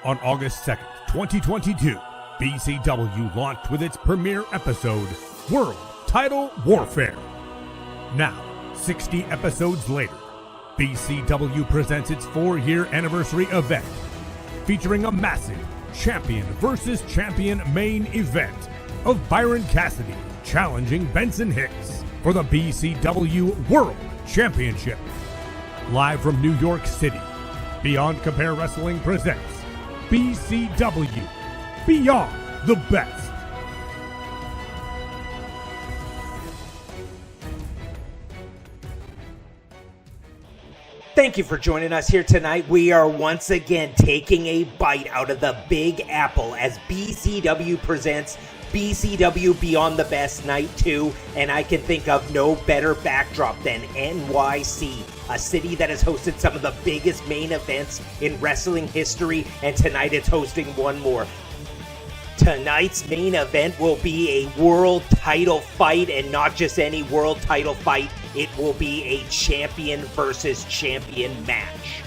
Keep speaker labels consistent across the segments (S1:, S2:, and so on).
S1: On August 2nd, 2022, BCW launched with its premiere episode, World Title Warfare. Now, 60 episodes later, BCW presents its 4-year anniversary event, featuring a massive champion versus champion main event of Byron Cassidy challenging Benson Hicks for the BCW World Championship. Live from New York City, Beyond Compare Wrestling presents BCW Beyond the Best.
S2: Thank you for joining us here tonight. We are once again taking a bite out of the Big Apple as BCW presents BCW Beyond the Best Night 2, and I can think of no better backdrop than NYC, a city that has hosted some of the biggest main events in wrestling history, and tonight it's hosting one more. Tonight's main event will be a world title fight, and not just any world title fight, it will be a champion versus champion match.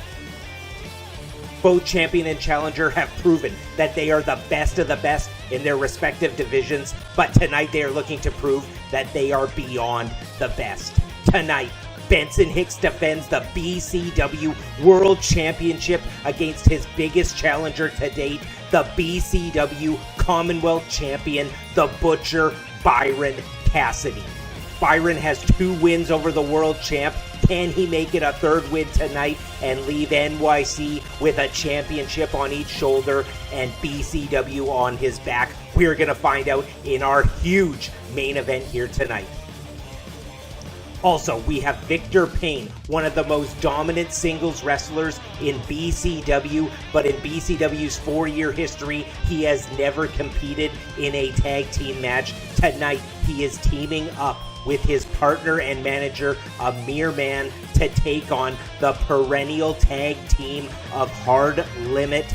S2: Both champion and challenger have proven that they are the best of the best in their respective divisions, but tonight they are looking to prove that they are beyond the best. Tonight, Benson Hicks defends the BCW World Championship against his biggest challenger to date, the BCW Commonwealth Champion, the Butcher, Byron Cassidy. Byron has 2 wins over the world champ. Can he make it a 3rd win tonight and leave NYC with a championship on each shoulder and BCW on his back? We're going to find out in our huge main event here tonight. Also, we have Victor Payne, one of the most dominant singles wrestlers in BCW, but in BCW's 4-year history, he has never competed in a tag team match. Tonight, he is teaming up with his partner and manager, Amir Man, to take on the perennial tag team of Hard Limit.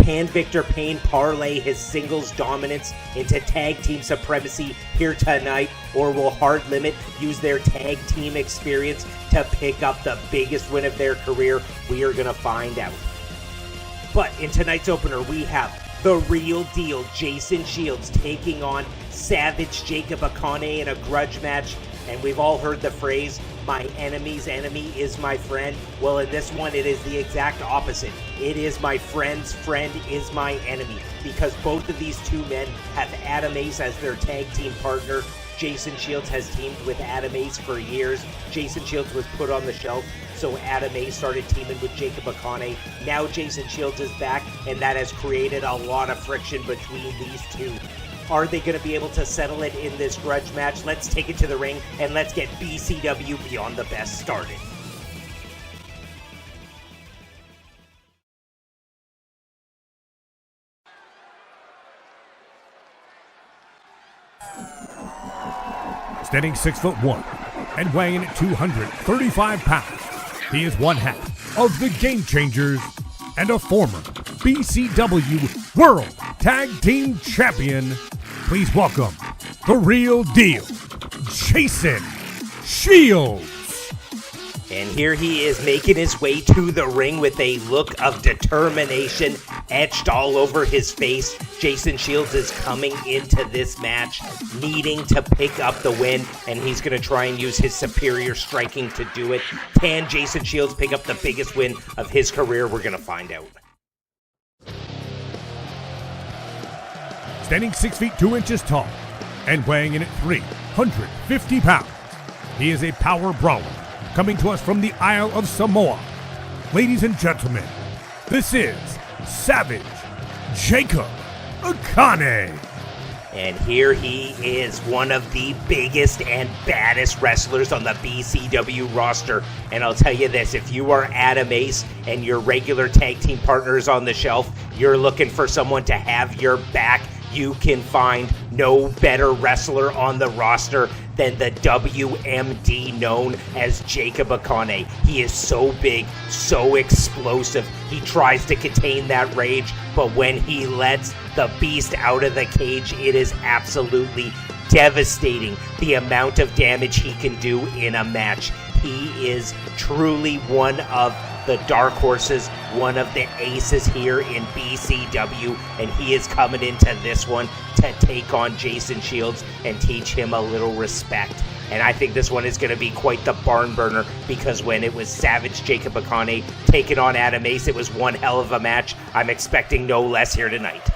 S2: Can Victor Payne parlay his singles dominance into tag team supremacy here tonight, or will Hard Limit use their tag team experience to pick up the biggest win of their career? We are going to find out. But in tonight's opener, we have the real deal Jason Shields taking on Savage Jacob Akane in a grudge match. And we've all heard the phrase, my enemy's enemy is my friend. Well, in this one, it is the exact opposite. It is my friend's friend is my enemy, because both of these 2 men have Adam Ace as their tag team partner. Jason Shields has teamed with Adam Ace for years. Jason Shields was put on the shelf, so Adam Ace started teaming with Jacob Akane. Now Jason Shields is back, and that has created a lot of friction between these 2. Are they going to be able to settle it in this grudge match? Let's take it to the ring, and let's get BCW Beyond the Best started.
S1: Standing 6'1" and weighing in at 235 pounds, he is one half of the Game Changers and a former BCW World Tag Team Champion. Please welcome the real deal, Jason Shields.
S2: And here he is making his way to the ring with a look of determination etched all over his face. Jason Shields is coming into this match needing to pick up the win, and he's going to try and use his superior striking to do it. Can Jason Shields pick up the biggest win of his career? We're going to find out.
S1: Standing 6 feet 2 inches tall and weighing in at 350 pounds, he is a power brawler coming to us from the Isle of Samoa. Ladies and gentlemen, this is Savage Jacob Akane.
S2: And here he is, one of the biggest and baddest wrestlers on the BCW roster. And I'll tell you this, if you are Adam Ace and your regular tag team partners on the shelf, you're looking for someone to have your back, you can find no better wrestler on the roster than the WMD known as Jacob Akane. He is so big, so explosive. He tries to contain that rage, but when he lets the beast out of the cage, it is absolutely devastating the amount of damage he can do in a match. He is truly one of the dark horses, one of the aces here in BCW, and he is coming into this one to take on Jason Shields and teach him a little respect. And I think this one is going to be quite the barn burner, because when it was Savage Jacob Akane taking on Adam Ace, it was one hell of a match. I'm expecting no less here tonight.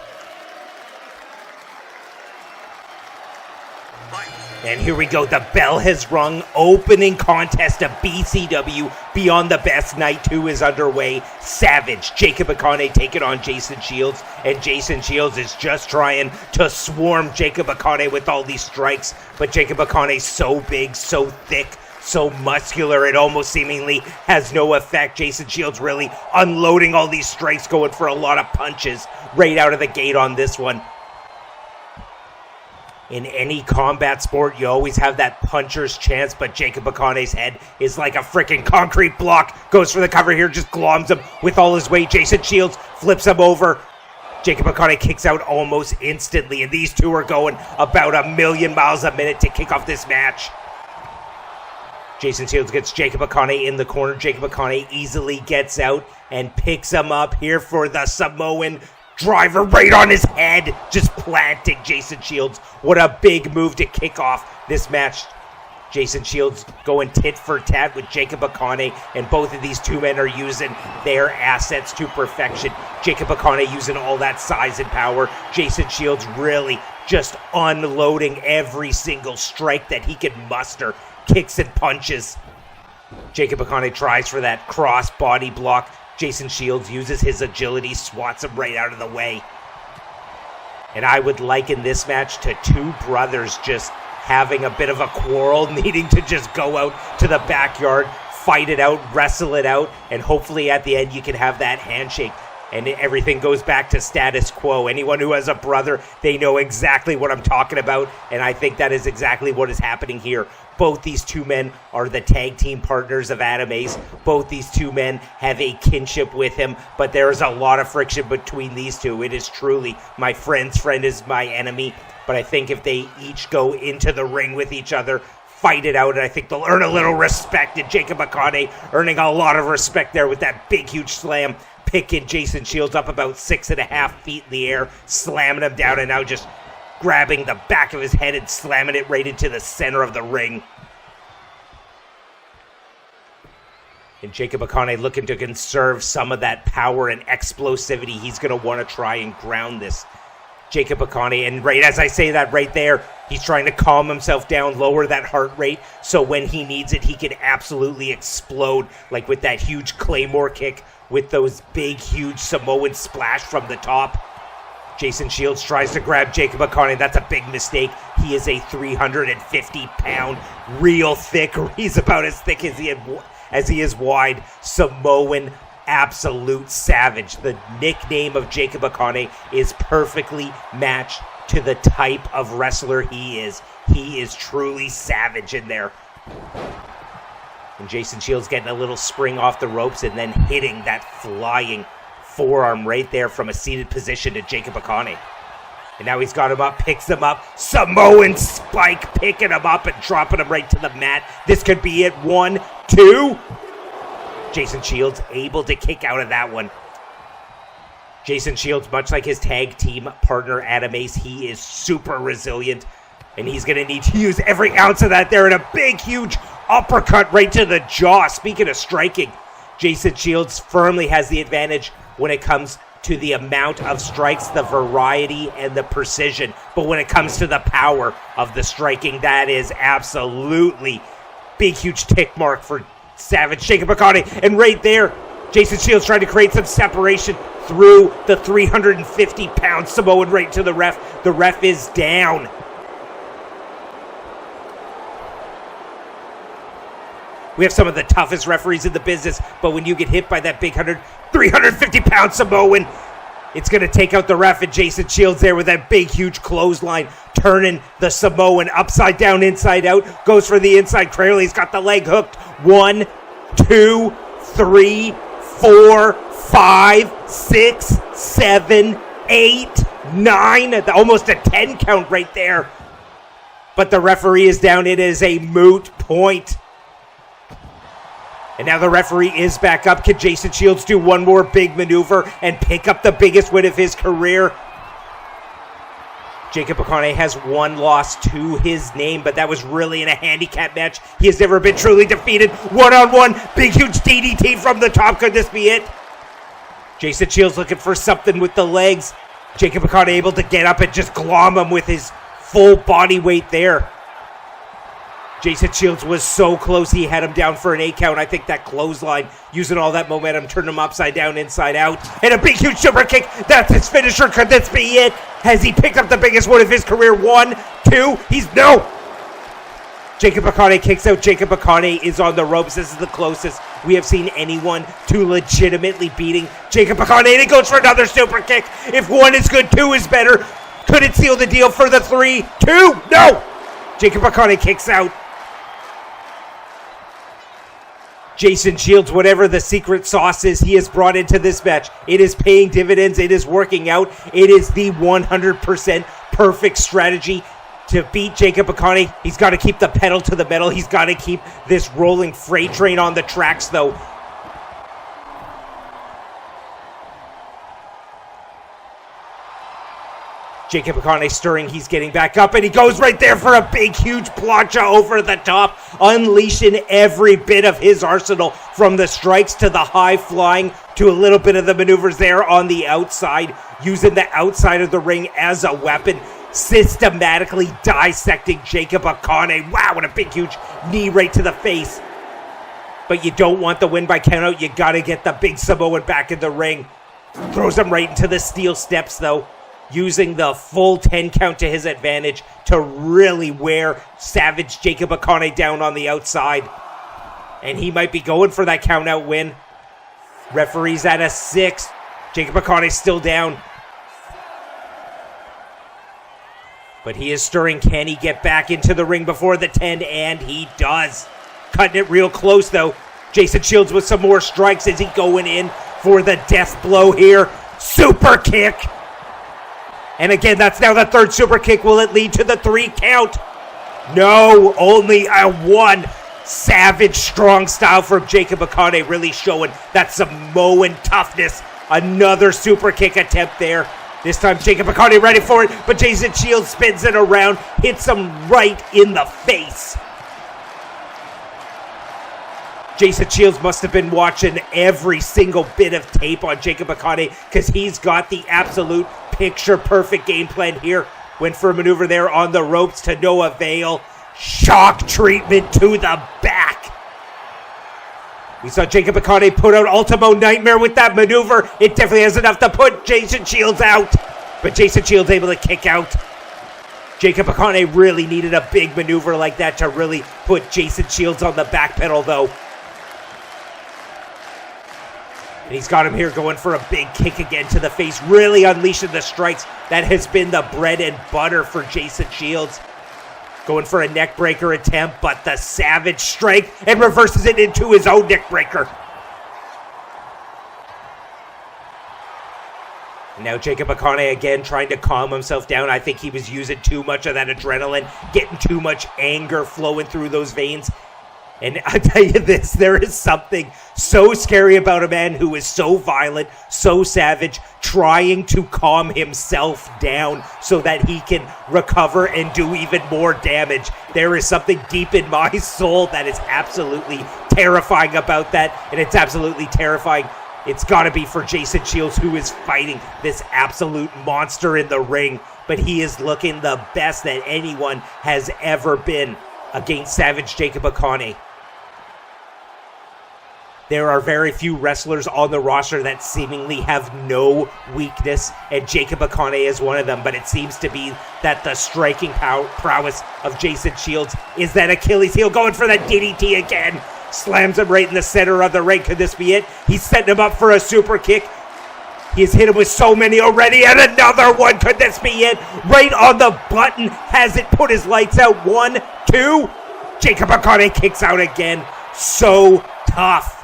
S2: And here we go, the bell has rung. Opening contest of BCW Beyond the Best Night 2 is underway. Savage Jacob Akane taking on Jason Shields, and Jason Shields is just trying to swarm Jacob Akane with all these strikes, but Jacob Akane's so big, so thick, so muscular, it almost seemingly has no effect. Jason Shields really unloading all these strikes, going for a lot of punches right out of the gate on this one. In any combat sport, you always have that puncher's chance, but Jacob Akane's head is like a freaking concrete block. Goes for the cover here, just gloms him with all his weight. Jason Shields flips him over. Jacob Akane kicks out almost instantly, and these two are going about 1,000,000 miles a minute to kick off this match. Jason Shields gets Jacob Akane in the corner. Jacob Akane easily gets out and picks him up here for the Samoan driver right on his head, just planting Jason Shields. What a big move to kick off this match. Jason Shields going tit for tat with Jacob Akane, and both of these two men are using their assets to perfection. Jacob Akane using all that size and power. Jason Shields really just unloading every single strike that he can muster. Kicks and punches. Jacob Akane tries for that cross body block. Jason Shields uses his agility, swats him right out of the way. And I would liken this match to two brothers just having a bit of a quarrel, needing to just go out to the backyard, fight it out, wrestle it out, and hopefully at the end you can have that handshake and everything goes back to status quo. Anyone who has a brother, they know exactly what I'm talking about, and I think that is exactly what is happening here. Both these two men are the tag team partners of Adam Ace. Both these two men have a kinship with him, but there is a lot of friction between these two. It is truly my friend's friend is my enemy, but I think if they each go into the ring with each other, fight it out, and I think they'll earn a little respect, and Jacob Akane earning a lot of respect there with that big, huge slam, picking Jason Shields up about 6.5 feet in the air, slamming him down, and now just grabbing the back of his head and slamming it right into the center of the ring. And Jacob Akane looking to conserve some of that power and explosivity. He's going to want to try and ground this. Jacob Akane, and right as I say that right there, he's trying to calm himself down, lower that heart rate, so when he needs it, he can absolutely explode, like with that huge Claymore kick, with those big, huge Samoan splash from the top. Jason Shields tries to grab Jacob Akane. That's a big mistake. He is a 350-pound, real thick, he's about as thick as he is wide, Samoan absolute savage. The nickname of Jacob Akane is perfectly matched to the type of wrestler he is. He is truly savage in there. And Jason Shields getting a little spring off the ropes and then hitting that flying forearm right there from a seated position to Jacob Akane. And now he's got him up, picks him up, Samoan spike, picking him up and dropping him right to the mat. This could be it. 1, 2. Jason Shields able to kick out of that one. Jason Shields, much like his tag team partner Adam Ace, he is super resilient, and he's going to need to use every ounce of that there, and a big, huge uppercut right to the jaw. Speaking of striking, Jason Shields firmly has the advantage when it comes to the amount of strikes, the variety, and the precision. But when it comes to the power of the striking, that is absolutely big, huge tick mark for Savage Jacob Akane. And right there, Jason Shields trying to create some separation through the 350-pound Samoan right to the ref. The ref is down. We have some of the toughest referees in the business, but when you get hit by that big 350-pound Samoan, it's going to take out the ref, and Jason Shields there with that big, huge clothesline, turning the Samoan upside down, inside out, goes for the inside cradle. He's got the leg hooked. 1, 2, 3, 4, 5, 6, 7, 8, 9, almost a 10 count right there. But the referee is down. It is a moot point. And now the referee is back up. Can Jason Shields do one more big maneuver and pick up the biggest win of his career? Jacob Akane has one loss to his name, but that was really in a handicap match. He has never been truly defeated. One-on-one, big huge DDT from the top. Could this be it? Jason Shields looking for something with the legs. Jacob Akane able to get up and just glom him with his full body weight there. Jason Shields was so close, he had him down for an 8 count. I think that clothesline, using all that momentum, turned him upside down, inside out. And a big, huge super kick. That's his finisher. Could this be it? Has he picked up the biggest one of his career? 1, 2, no! Jacob Akane kicks out. Jacob Akane is on the ropes. This is the closest we have seen anyone to legitimately beating Jacob Akane. And he goes for another super kick. If 1 is good, 2 is better. Could it seal the deal for the 3, 2? No! Jacob Akane kicks out. Jason Shields, whatever the secret sauce is he has brought into this match, it is paying dividends. It is working out. It is the 100% perfect strategy to beat Jacob Akane. He's got to keep the pedal to the metal. He's got to keep this rolling freight train on the tracks, though. Jacob Akane stirring, he's getting back up, and he goes right there for a big, huge plancha over the top, unleashing every bit of his arsenal, from the strikes to the high flying to a little bit of the maneuvers there on the outside, using the outside of the ring as a weapon, systematically dissecting Jacob Akane. Wow, what a big, huge knee right to the face. But you don't want the win by countout. You got to get the big Samoan back in the ring. Throws him right into the steel steps, though, using the full 10 count to his advantage to really wear savage Jacob Akane down on the outside. And he might be going for that count out win. Referee's at a 6. Jacob Akane still down. But he is stirring. Can he get back into the ring before the 10? And he does. Cutting it real close, though. Jason Shields with some more strikes. Is he going in for the death blow here? Super kick. And again, that's now the 3rd super kick. Will it lead to the 3 count? No, only a 1. Savage, strong style from Jacob Akane, really showing that Samoan toughness. Another super kick attempt there. This time Jacob Akane ready for it, but Jason Shields spins it around, hits him right in the face. Jason Shields must have been watching every single bit of tape on Jacob Akane, because he's got the absolute picture-perfect game plan here. Went for a maneuver there on the ropes to no avail. Shock treatment to the back. We saw Jacob Akane put out Ultimo Nightmare with that maneuver. It definitely has enough to put Jason Shields out. But Jason Shields able to kick out. Jacob Akane really needed a big maneuver like that to really put Jason Shields on the back pedal, though. And he's got him here going for a big kick again to the face, really unleashing the strikes. That has been the bread and butter for Jason Shields. Going for a neck breaker attempt, but the savage strike, and reverses it into his own neck breaker. And now Jacob Akane again trying to calm himself down. I think he was using too much of that adrenaline, getting too much anger flowing through those veins. And I tell you this, there is something so scary about a man who is so violent, so savage, trying to calm himself down so that he can recover and do even more damage. There is something deep in my soul that is absolutely terrifying about that, and it's absolutely terrifying. It's got to be for Jason Shields, who is fighting this absolute monster in the ring, but he is looking the best that anyone has ever been against savage Jacob Akane. There are very few wrestlers on the roster that seemingly have no weakness, and Jacob Akane is one of them, but it seems to be that the striking prowess of Jason Shields is that Achilles heel. Going for that DDT again. Slams him right in the center of the ring. Could this be it? He's setting him up for a super kick. He's hit him with so many already, and another one. Could this be it? Right on the button. Has it put his lights out? 1, 2. Jacob Akane kicks out again. So tough.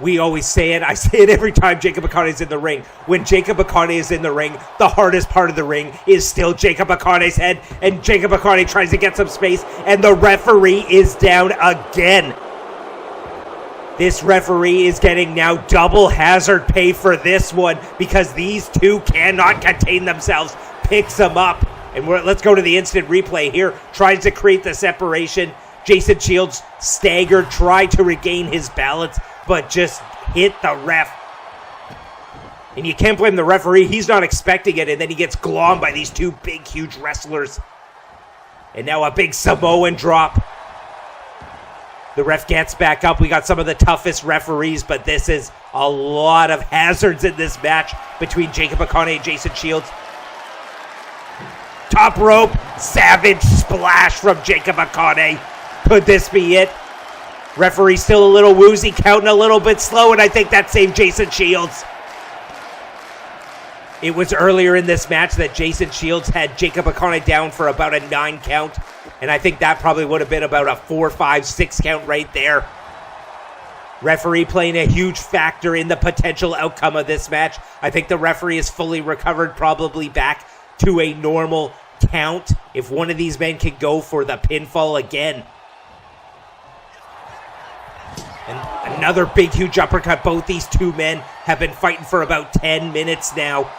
S2: We always say it. I say it every time Jacob Akane is in the ring. When Jacob Akane is in the ring, the hardest part of the ring is still Jacob Akane's head. And Jacob Akane tries to get some space, and the referee is down again. This referee is getting now double hazard pay for this one because these two cannot contain themselves. Picks them up. And let's go to the instant replay here. Tries to create the separation. Jason Shields staggered, tried to regain his balance, but just hit the ref. And you can't blame the referee. He's not expecting it, and then he gets glommed by these two big, huge wrestlers. And now a big Samoan drop. The ref gets back up. We got some of the toughest referees, but this is a lot of hazards in this match between Jacob Akane and Jason Shields. Top rope, savage splash from Jacob Akane. Could this be it? Referee still a little woozy, counting a little bit slow, and I think that saved Jason Shields. It was earlier in this match that Jason Shields had Jacob Akane down for about a 9 count, and I think that probably would have been about a 4, 5, 6 count right there. Referee playing a huge factor in the potential outcome of this match. I think the referee is fully recovered, probably back to a normal count if one of these men can go for the pinfall again. And another big, huge uppercut. Both these two men have been fighting for about 10 minutes now.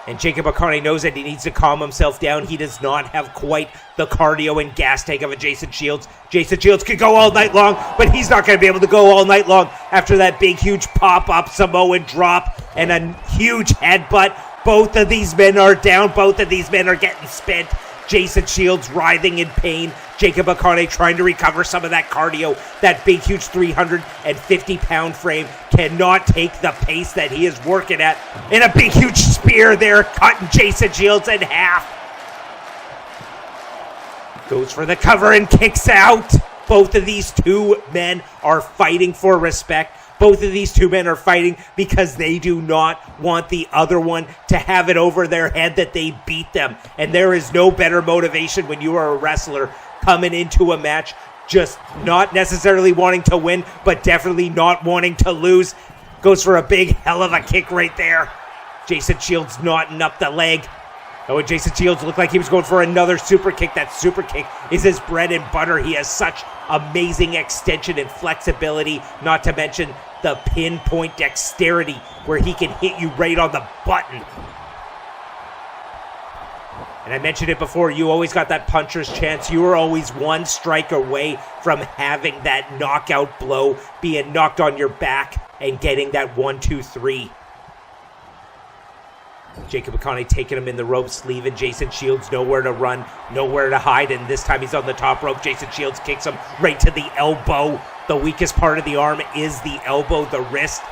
S2: And Jacob Akane knows that he needs to calm himself down. He does not have quite the cardio and gas tank of a Jason Shields. Jason Shields could go all night long, but he's not going to be able to go all night long after that big, huge pop-up Samoan drop and a huge headbutt. Both of these men are down. Both of these men are getting spent. Jason Shields writhing in pain. Jacob Akane trying to recover some of that cardio. That big, huge 350-pound frame cannot take the pace that he is working at. And a big, huge spear there, cutting Jason Shields in half. Goes for the cover and kicks out. Both of these two men are fighting for respect. Both of these two men are fighting because they do not want the other one to have it over their head that they beat them. And there is no better motivation when you are a wrestler coming into a match, just not necessarily wanting to win, but definitely not wanting to lose. Goes for a big hell of a kick right there. Jason Shields knotting up the leg. Oh, and Jason Shields looked like he was going for another super kick. That super kick is his bread and butter. He has such amazing extension and flexibility, not to mention the pinpoint dexterity where he can hit you right on the button. And I mentioned it before, you always got that puncher's chance. You were always one strike away from having that knockout blow, being knocked on your back and getting that 1, 2, 3. Jacob Akane taking him in the ropes, leaving Jason Shields nowhere to run, nowhere to hide, and this time he's on the top rope. Jason Shields kicks him right to the elbow. The weakest part of the arm is the elbow, the wrist.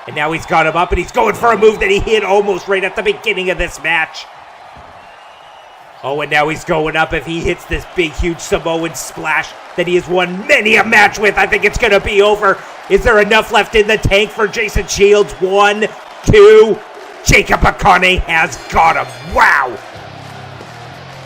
S2: And now he's got him up, and he's going for a move that he hit almost right at the beginning of this match. Oh, and now he's going up. If he hits this big, huge Samoan splash that he has won many a match with, I think it's going to be over. Is there enough left in the tank for Jason Shields? 1, 2... Jacob Akane has got him. Wow.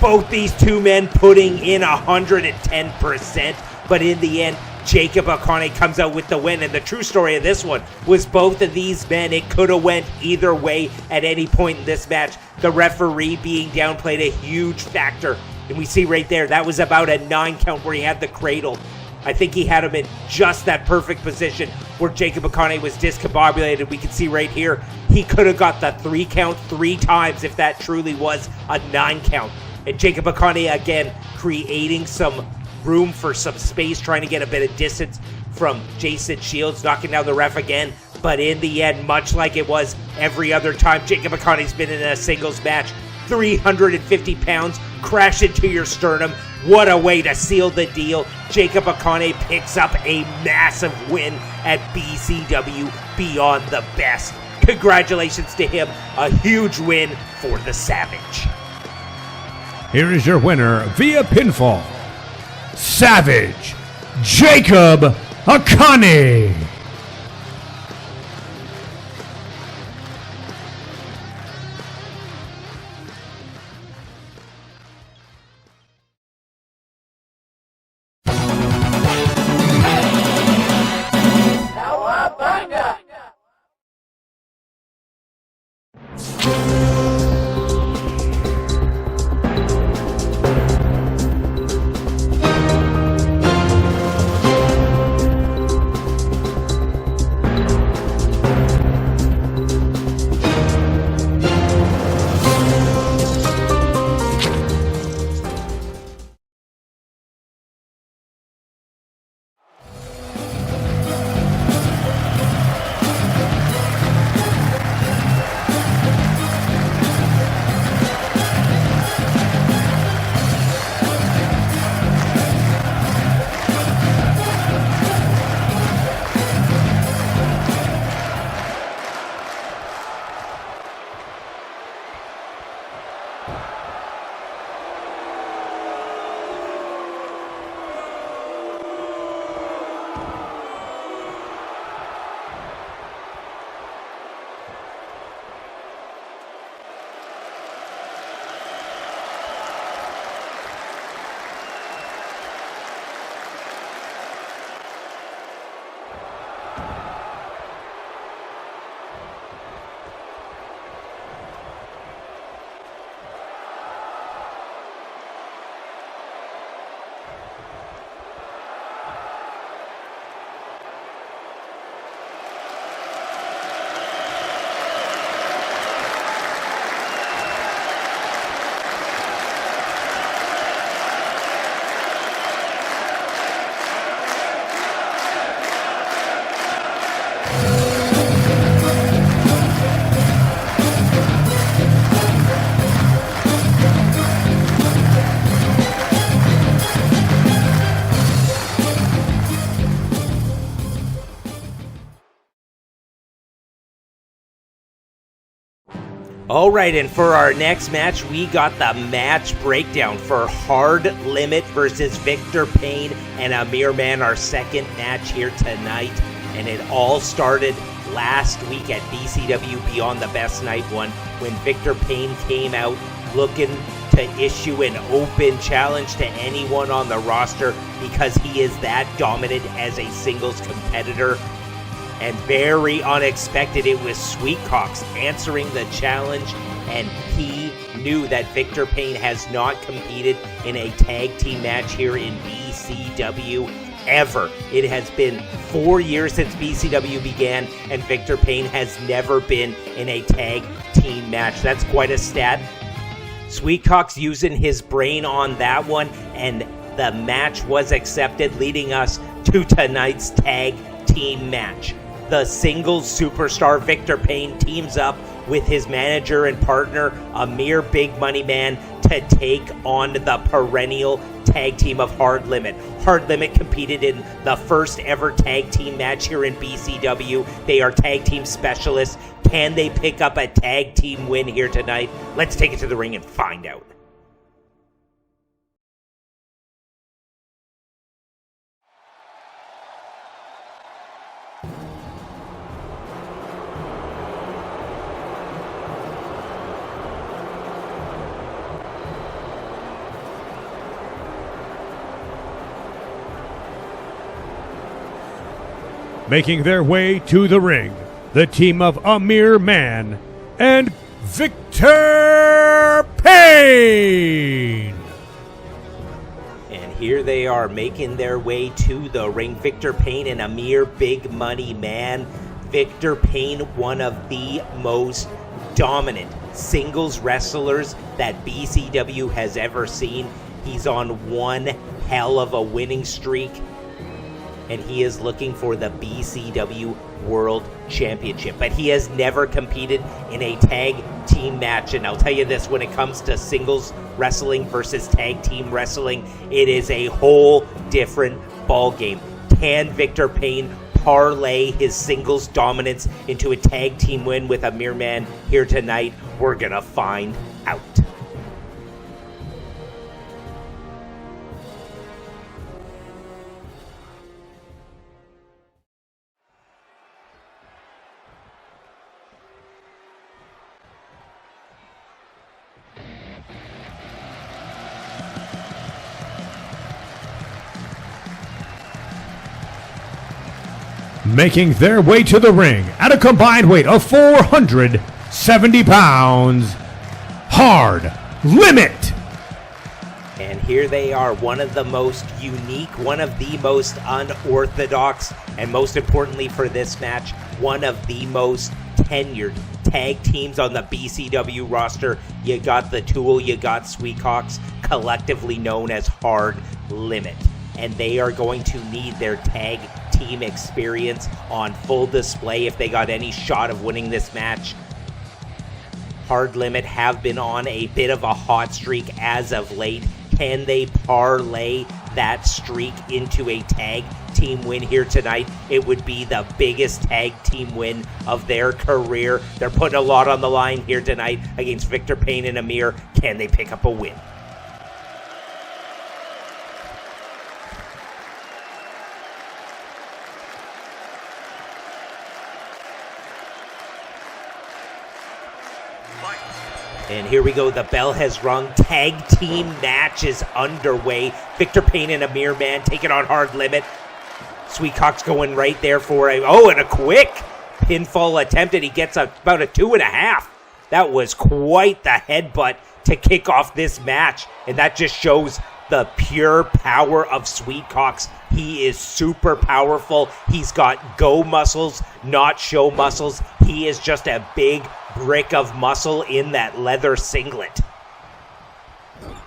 S2: Both these two men putting in 110%, but in the end, Jacob Akane comes out with the win. And the true story of this one was both of these men, it could have went either way at any point in this match. The referee being down played a huge factor. And we see right there, that was about a 9 count where he had the cradle. I think he had him in just that perfect position where Jacob Akane was discombobulated. We can see right here, he could have got the 3 count 3 times if that truly was a 9 count. And Jacob Akane, again, creating some room for some space, trying to get a bit of distance from Jason Shields, knocking down the ref again. But in the end, much like it was every other time Jacob Akane's been in a singles match, 350 pounds crash into your sternum. What a way to seal the deal. Jacob Akane picks up a massive win at BCW Beyond the Best. Congratulations to him. A huge win for the Savage.
S1: Here is your winner via pinfall, Savage Jacob Akane.
S2: All right, and for our next match, we got the match breakdown for Hard Limit versus Victor Payne and Amir Man, our second match here tonight. And it all started last week at BCW Beyond the Best Night 1 when Victor Payne came out looking to issue an open challenge to anyone on the roster because he is that dominant as a singles competitor. And very unexpected, it was Sweetcox answering the challenge, and he knew that Victor Payne has not competed in a tag team match here in BCW ever. It has been 4 years since BCW began, and Victor Payne has never been in a tag team match. That's quite a stat. Sweetcox using his brain on that one, and the match was accepted, leading us to tonight's tag team match. The singles superstar Victor Payne teams up with his manager and partner Amir Big Money Man to take on the perennial tag team of Hard Limit. Hard Limit competed in the first ever tag team match here in BCW. They are tag team specialists. Can they pick up a tag team win here tonight? Let's take it to the ring and find out.
S1: Making their way to the ring, the team of Amir Man and Victor Payne.
S2: And here they are making their way to the ring. Victor Payne and Amir Big Money Man. Victor Payne, one of the most dominant singles wrestlers that BCW has ever seen. He's on one hell of a winning streak, and he is looking for the BCW World Championship. But he has never competed in a tag team match. And I'll tell you this, when it comes to singles wrestling versus tag team wrestling, it is a whole different ballgame. Can Victor Payne parlay his singles dominance into a tag team win with Amir Man here tonight? We're gonna find out.
S1: Making their way to the ring at a combined weight of 470 70 pounds, Hard Limit.
S2: And here they are, one of the most unique, one of the most unorthodox, and most importantly for this match, one of the most tenured tag teams on the BCW roster. You got the Tool, you got Sweetcocks, collectively known as Hard Limit. And they are going to need their tag team experience on full display if they got any shot of winning this match. Hard Limit have been on a bit of a hot streak as of late. Can they parlay that streak into a tag team win here tonight? It would be the biggest tag team win of their career. They're putting a lot on the line here tonight against Victor Payne and Amir. Can they pick up a win? And here we go, the bell has rung, tag team match is underway. Victor Payne and Amir Man taking on Hard Limit. Sweetcocks going right there for and a quick pinfall attempt, and he gets about a 2.5. That was quite the headbutt to kick off this match, and that just shows the pure power of Sweetcocks. He is super powerful. He's got go muscles, not show muscles. He is just a big brick of muscle in that leather singlet.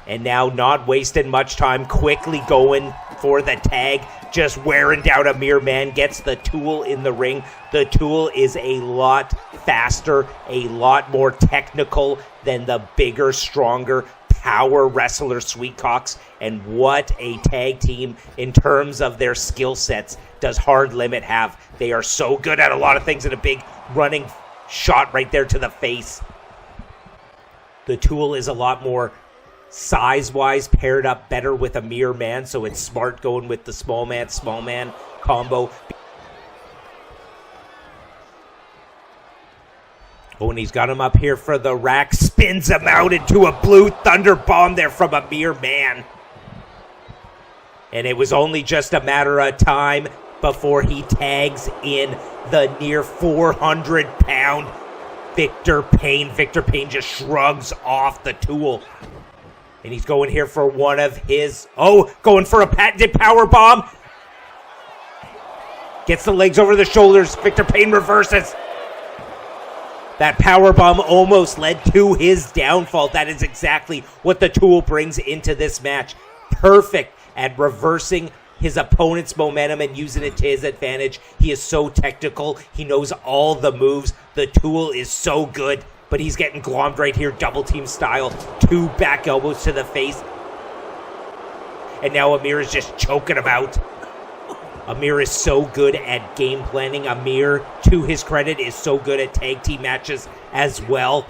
S2: And now, not wasting much time, quickly going for the tag, just wearing down Amir Man, gets the Tool in the ring. The Tool is a lot faster, a lot more technical than the bigger, stronger power wrestler Sweetcocks. And what a tag team in terms of their skill sets does Hard Limit have. They are so good at a lot of things, and a big running shot right there to the face. The Tool is a lot more size-wise paired up better with Amir Man, so it's smart going with the small man combo. Oh, and he's got him up here for the rack, spins him out into a blue thunder bomb there from Amir Man. And it was only just a matter of time before he tags in the near 400-pound Victor Payne. Victor Payne just shrugs off the Tool. And he's going here for one of his... going for a patented power bomb. Gets the legs over the shoulders. Victor Payne reverses. That power bomb almost led to his downfall. That is exactly what the Tool brings into this match. Perfect at reversing his opponent's momentum and using it to his advantage. He is so technical. He knows all the moves. The Tool is so good, but he's getting glommed right here, double team style. 2 back elbows to the face. And now Amir is just choking him out. Amir is so good at game planning. Amir, to his credit, is so good at tag team matches as well,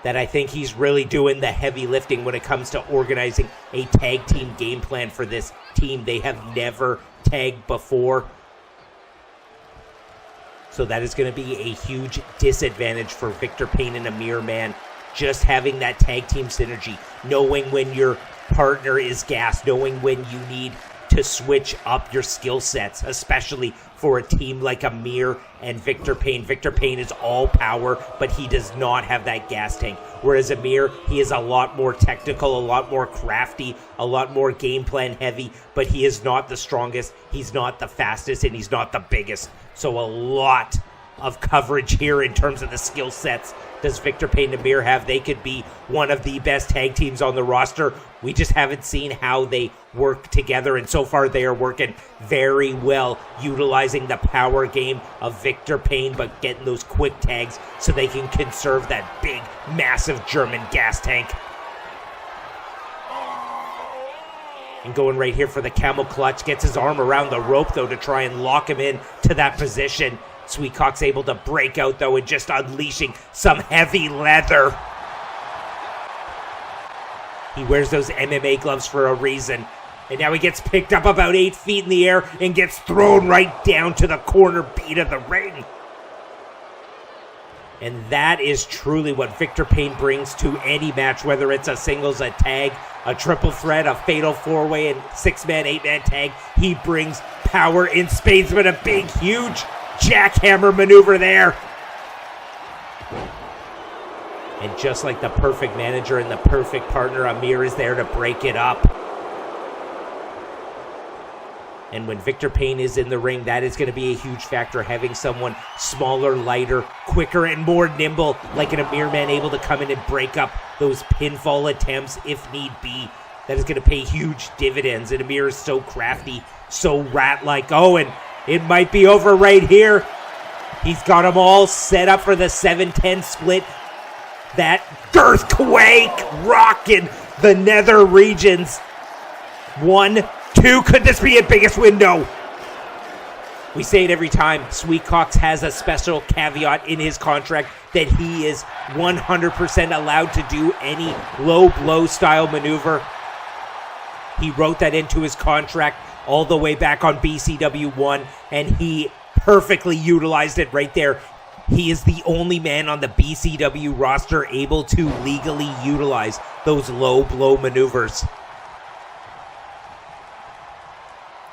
S2: that I think he's really doing the heavy lifting when it comes to organizing a tag team game plan for this team. They have never tagged before, so that is going to be a huge disadvantage for Victor Payne and Amir Man. Just having that tag team synergy, knowing when your partner is gassed, knowing when you need to switch up your skill sets, especially for a team like Amir and Victor Payne. Victor Payne is all power, but he does not have that gas tank. Whereas Amir, he is a lot more technical, a lot more crafty, a lot more game plan heavy, but he is not the strongest, he's not the fastest, and he's not the biggest. So a lot of coverage here in terms of the skill sets does Victor Payne and Amir have. They could be one of the best tag teams on the roster. We just haven't seen how they work together, and so far they are working very well, utilizing the power game of Victor Payne, but getting those quick tags so they can conserve that big, massive German gas tank. And going right here for the camel clutch, gets his arm around the rope, though, to try and lock him in to that position. Sweetcocks able to break out, though, and just unleashing some heavy leather. He wears those MMA gloves for a reason. And now he gets picked up about 8 feet in the air and gets thrown right down to the corner beat of the ring. And that is truly what Victor Payne brings to any match, whether it's a singles, a tag, a triple threat, a fatal 4-way, and 6-man, 8-man tag. He brings power in spades, but a big, huge jackhammer maneuver there. And just like the perfect manager and the perfect partner, Amir is there to break it up. And when Victor Payne is in the ring, that is going to be a huge factor, having someone smaller, lighter, quicker, and more nimble, like an Amir man, able to come in and break up those pinfall attempts if need be. That is going to pay huge dividends. And Amir is so crafty, so rat-like. Oh, and it might be over right here. He's got them all set up for the 7-10 split. That girthquake rocking the nether regions. 1, 2, could this be a biggest window? We say it every time. Sweetcox has a special caveat in his contract that he is 100% allowed to do any low blow style maneuver. He wrote that into his contract all the way back on BCW 1, and he perfectly utilized it right there. He is the only man on the BCW roster able to legally utilize those low blow maneuvers.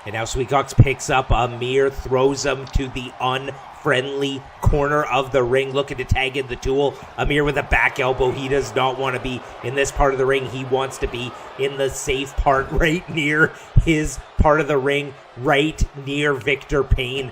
S2: And now Sweetcox picks up Amir, throws him to the unfriendly corner of the ring, looking to tag in the Tool. Amir with a back elbow. He does not want to be in this part of the ring. He wants to be in the safe part, right near his part of the ring, right near Victor Payne.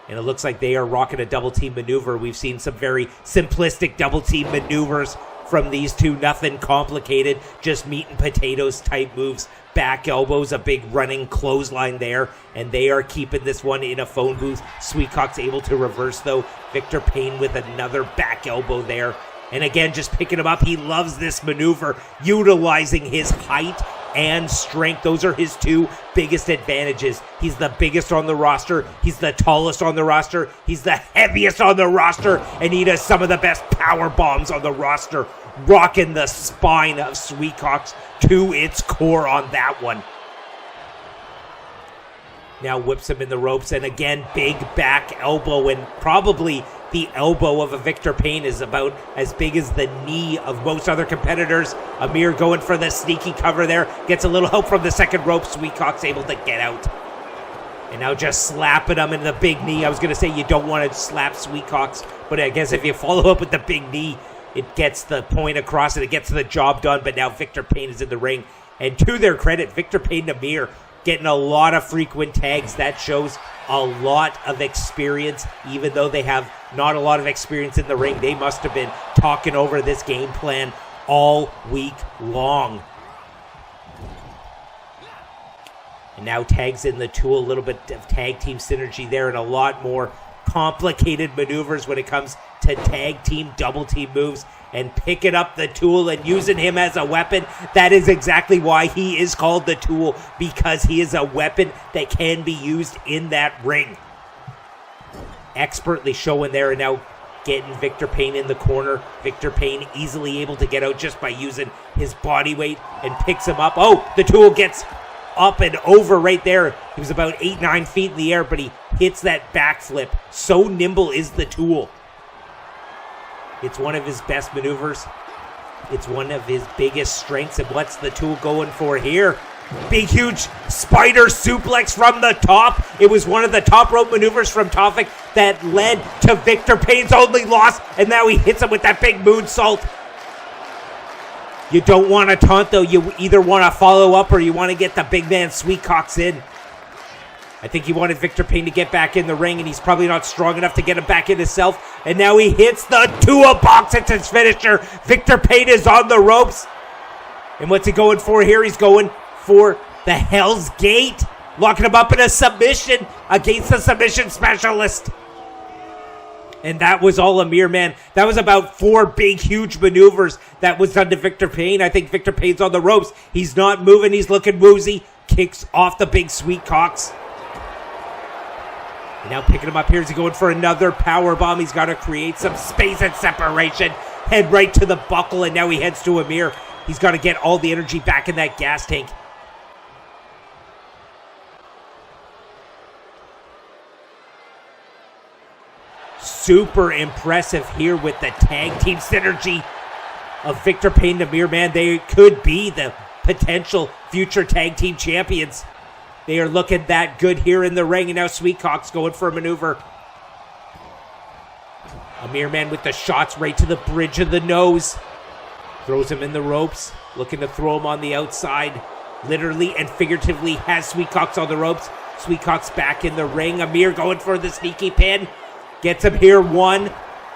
S2: And it looks like they are rocking a double team maneuver. We've seen some very simplistic double team maneuvers from these two. Nothing complicated, just meat and potatoes type moves. Back elbows, a big running clothesline there, and they are keeping this one in a phone booth. Sweetcox able to reverse though. Victor Payne with another back elbow there. And again, just picking him up. He loves this maneuver, utilizing his height and strength. Those are his two biggest advantages. He's the biggest on the roster. He's the tallest on the roster. He's the heaviest on the roster. And he does some of the best power bombs on the roster, rocking the spine of Sweetcox to its core on that one. Now whips him in the ropes, and again, big back elbow, and probably the elbow of a Victor Payne is about as big as the knee of most other competitors. Amir going for the sneaky cover there, gets a little help from the second rope. Sweetcox able to get out. And now just slapping him in the big knee. I was going to say you don't want to slap Sweetcox, but I guess if you follow up with the big knee, it gets the point across and it gets the job done. But now Victor Payne is in the ring. And to their credit, Victor Payne and Amir getting a lot of frequent tags. That shows a lot of experience. Even though they have not a lot of experience in the ring, they must have been talking over this game plan all week long. And now tags in the Tool, a little bit of tag team synergy there, and a lot more complicated maneuvers when it comes to tag team, double team moves, and picking up the Tool and using him as a weapon. That is exactly why he is called the Tool, because he is a weapon that can be used in that ring. Expertly showing there, and now getting Victor Payne in the corner. Victor Payne easily able to get out just by using his body weight, and picks him up. Oh, the Tool gets up and over right there. He was about 8-9 feet in the air, but he hits that backflip. So nimble is the Tool. It's one of his best maneuvers. It's one of his biggest strengths. And what's the Tool going for here? Big, huge spider suplex from the top. It was one of the top rope maneuvers from Tofik that led to Victor Payne's only loss. And now he hits him with that big moonsault. You don't want to taunt, though. You either want to follow up or you want to get the big man Sweetcox in. I think he wanted Victor Payne to get back in the ring, and he's probably not strong enough to get him back in himself. And now he hits the toolbox. It's his finisher. Victor Payne is on the ropes. And what's he going for here? He's going for the Hell's Gate. Locking him up in a submission against the submission specialist. And that was all Amir, man. That was about 4 big, huge maneuvers that was done to Victor Payne. I think Victor Payne's on the ropes. He's not moving. He's looking woozy. Kicks off the big Sweetcox. And now picking him up here. Is he going for another power bomb? He's got to create some space and separation. Head right to the buckle, and now he heads to Amir. He's got to get all the energy back in that gas tank. Super impressive here with the tag team synergy of Victor Payne and Amir, man. They could be the potential future tag team champions. They are looking that good here in the ring, and now Sweetcox going for a maneuver. Amir, man, with the shots right to the bridge of the nose. Throws him in the ropes, looking to throw him on the outside. Literally and figuratively has Sweetcox on the ropes. Sweetcox back in the ring. Amir going for the sneaky pin. Gets him here, 1.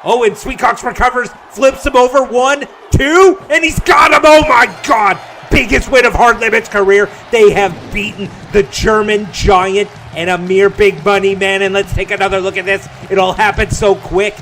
S2: Oh, and Sweetcox recovers, flips him over, 1, 2, and he's got him. Oh my God. Biggest win of Hard Limit's career. They have beaten the German Giant and Amir Big Money Man. And let's take another look at this. It all happened so quick.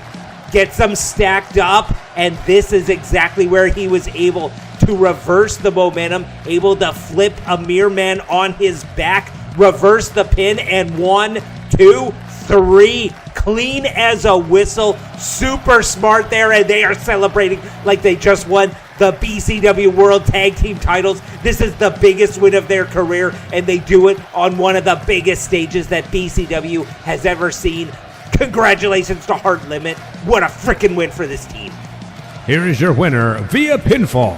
S2: Gets them stacked up, and this is exactly where he was able to reverse the momentum, able to flip Amir Man on his back, reverse the pin, and 1, 2, 3, clean as a whistle. Super smart there, and they are celebrating like they just won the BCW World Tag Team titles. This is the biggest win of their career, and they do it on one of the biggest stages that BCW has ever seen. Congratulations to Hard Limit. What a freaking win for this team.
S1: Here is your winner via pinfall,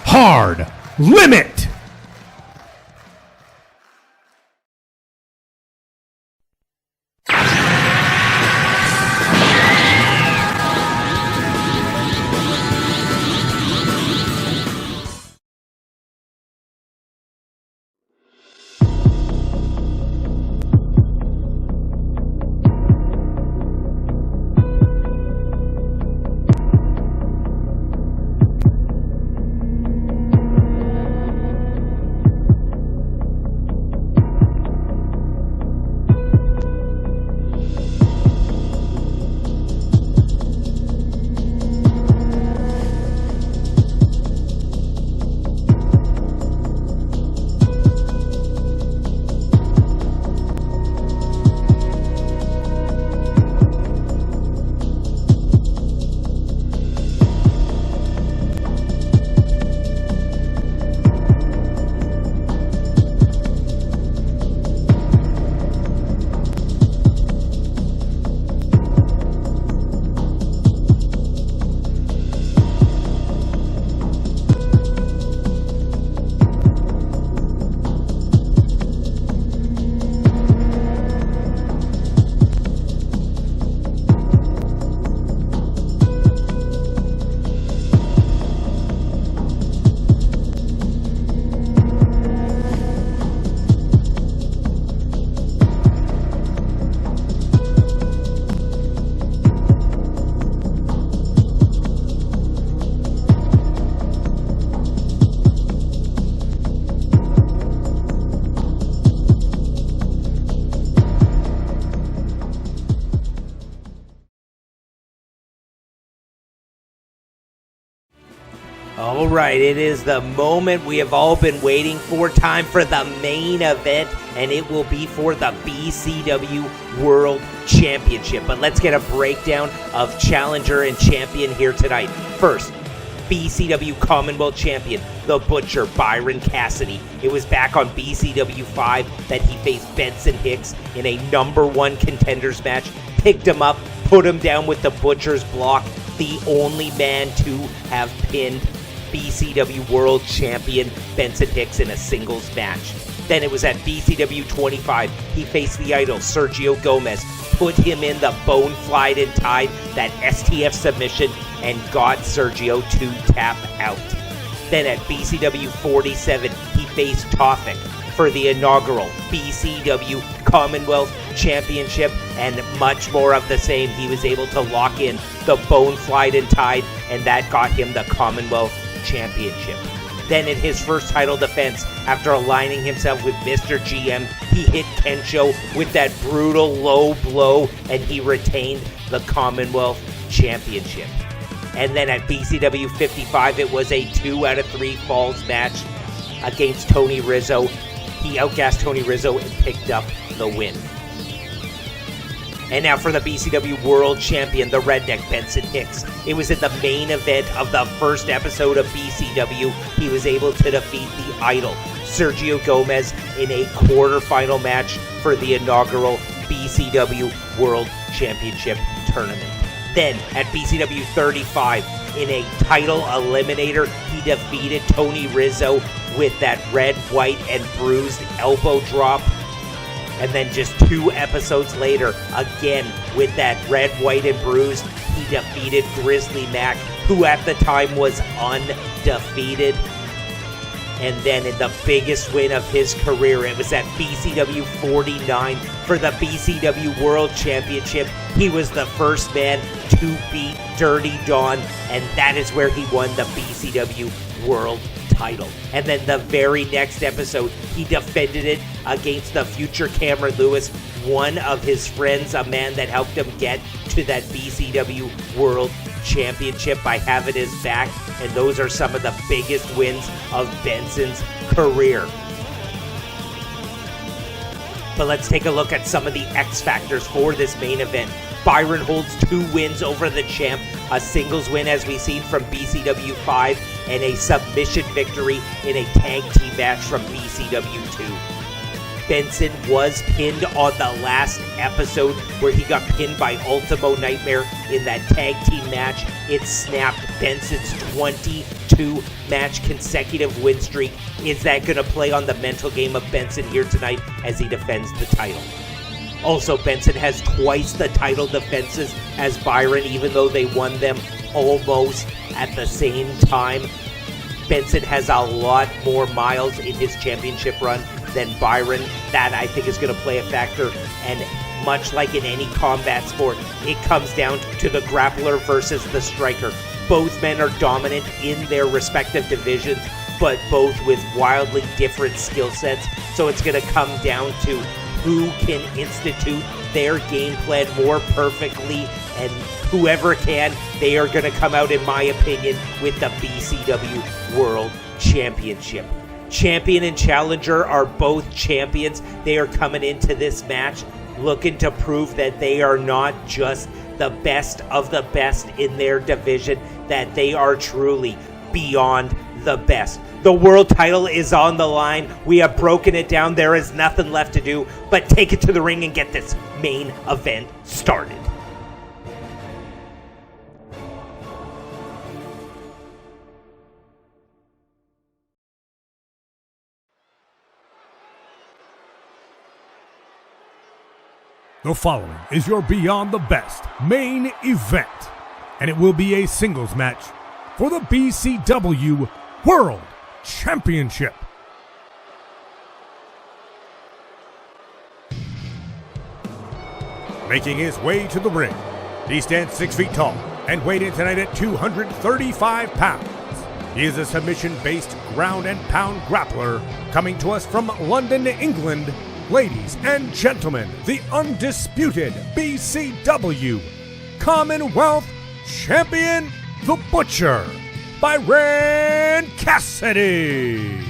S1: Hard Limit.
S2: All right, it is the moment we have all been waiting for. Time for the main event, and it will be for the BCW World Championship. But let's get a breakdown of challenger and champion here tonight. First, BCW Commonwealth Champion, the Butcher, Byron Cassidy. It was back on BCW 5 that he faced Benson Hicks in a #1 contenders match. Picked him up, put him down with the Butcher's block. The only man to have pinned BCW World Champion Benson Hicks in a singles match. Then it was at BCW 25. He faced the Idol, Sergio Gomez, put him in the bone flied and tied, that STF submission, and got Sergio to tap out. Then at BCW 47, he faced Tofik for the inaugural BCW Commonwealth Championship, and much more of the same. He was able to lock in the bone flied and tied, and that got him the Commonwealth Championship. Then in his first title defense, after aligning himself with Mr. GM, he hit Kensho with that brutal low blow, and he retained the Commonwealth Championship. And then at BCW 55, it was a 2 out of 3 falls match against Tony Rizzo. He outgassed Tony Rizzo and picked up the win. And now for the BCW World Champion, the Redneck, Benson Hicks. It was in the main event of the first episode of BCW. He was able to defeat the Idol, Sergio Gomez, in a quarterfinal match for the inaugural BCW World Championship tournament. Then at BCW 35, in a title eliminator, he defeated Tony Rizzo with that red, white, and bruised elbow drop. And then just 2 episodes later, again with that red, white, and bruised, he defeated Grizzly Mac, who at the time was undefeated. And then in the biggest win of his career, it was at BCW 49 for the BCW World Championship. He was the first man to beat Dirty Don, and that is where he won the BCW World title. And then the very next episode, he defended it against the future Cameron Lewis, one of his friends, a man that helped him get to that BCW World Championship by having his back. And those are some of the biggest wins of Benson's career. But let's take a look at some of the X factors for this main event. Byron holds 2 wins over the champ, a singles win as we've seen from BCW 5, and a submission victory in a tag team match from BCW 2. Benson was pinned on the last episode where he got pinned by Ultimo Nightmare in that tag team match. It snapped Benson's 22 match consecutive win streak. Is that going to play on the mental game of Benson here tonight as he defends the title? Also, Benson has twice the title defenses as Byron, even though they won them almost at the same time. Benson has a lot more miles in his championship run than Byron. That, I think, is going to play a factor. And much like in any combat sport, it comes down to the grappler versus the striker. Both men are dominant in their respective divisions, but both with wildly different skill sets. So it's going to come down to who can institute their game plan more perfectly, and whoever can, they are going to come out, in my opinion, with the BCW World Championship. Champion and challenger are both champions. They are coming into this match looking to prove that they are not just the best of the best in their division, that they are truly beyond the best. The world title is on the line. We have broken it down. There is nothing left to do but take it to the ring and get this main event started.
S1: The following is your Beyond the Best main event, and it will be a singles match for the BCW World Championship. Making his way to the ring, he stands 6 feet tall and weighed in tonight at 235 pounds. He is a submission-based ground and pound grappler coming to us from London, England. Ladies and gentlemen, the undisputed BCW Commonwealth Champion, the Butcher, Byron Cassidy.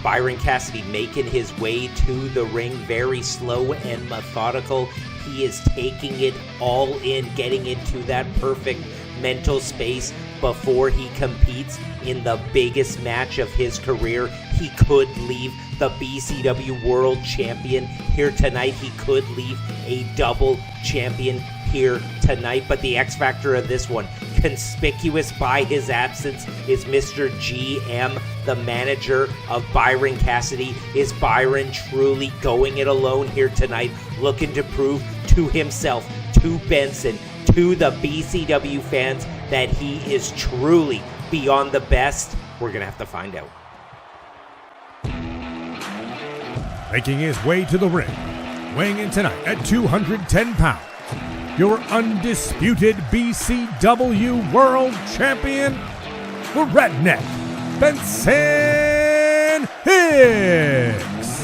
S2: Byron Cassidy making his way to the ring, very slow and methodical. He is taking it all in, getting into that perfect mental space before he competes in the biggest match of his career. He could leave the BCW World Champion here tonight. He could leave a double champion here tonight. But the X factor of this one, conspicuous by his absence, is Mr. GM, the manager of Byron Cassidy. Is Byron truly going it alone here tonight, looking to prove to himself, to Benson, to the BCW fans, that he is truly beyond the best? We're going to have to find out.
S1: Making his way to the ring, weighing in tonight at 210 pounds, your undisputed BCW World Champion, the Redneck, Benson Hicks.